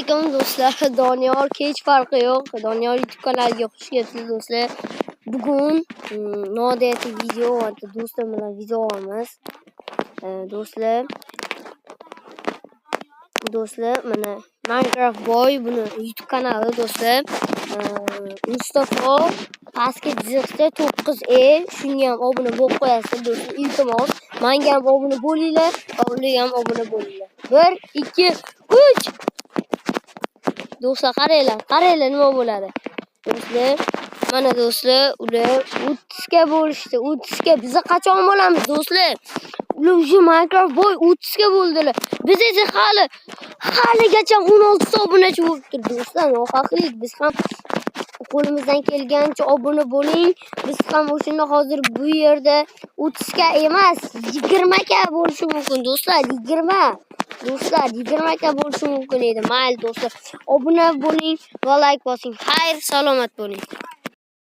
alaykum do'stlar. Doniyor hech farqi yo'q. Doniyor YouTube kanaliga xush kelibsiz do'stlar. Bugun noodatiy video va do'stlar bilan video olamiz. Do'stlar mana Minecraft Boy buni YouTube kanali do'stlar. Mustafa pastga chiqsa 9E shunga ham obuna bo'lib qo'yasiz do'stlar. Iltimos menga ham obuna bo'linglar, ularga ham obuna bo'linglar. 1 2 3 Do'stlar qaranglar nima bo'ladi. Do'stlar, mana do'stlar, ular 30 ga bo'lishdi. 30 ga biz qachon bo'lamiz do'stlar? Ular уже Minecraft Boy 30 ga bo'ldilar. Biz esa haligacha 16 ta obunachi bo'lib turibdi do'stlar. Nohaqlik. Biz ham qo'limizdan kelgancha obuna bo'ling. Biz ham o'shunda hozir bu yerda 30 ga emas, 20 ga bo'lishi mumkin do'stlar. 20 Do'stlar, 20 ga bo'lishi mumkin edi. Mayli do'stlar, obuna bo'ling va like bosing. Xayr, salomat bo'ling.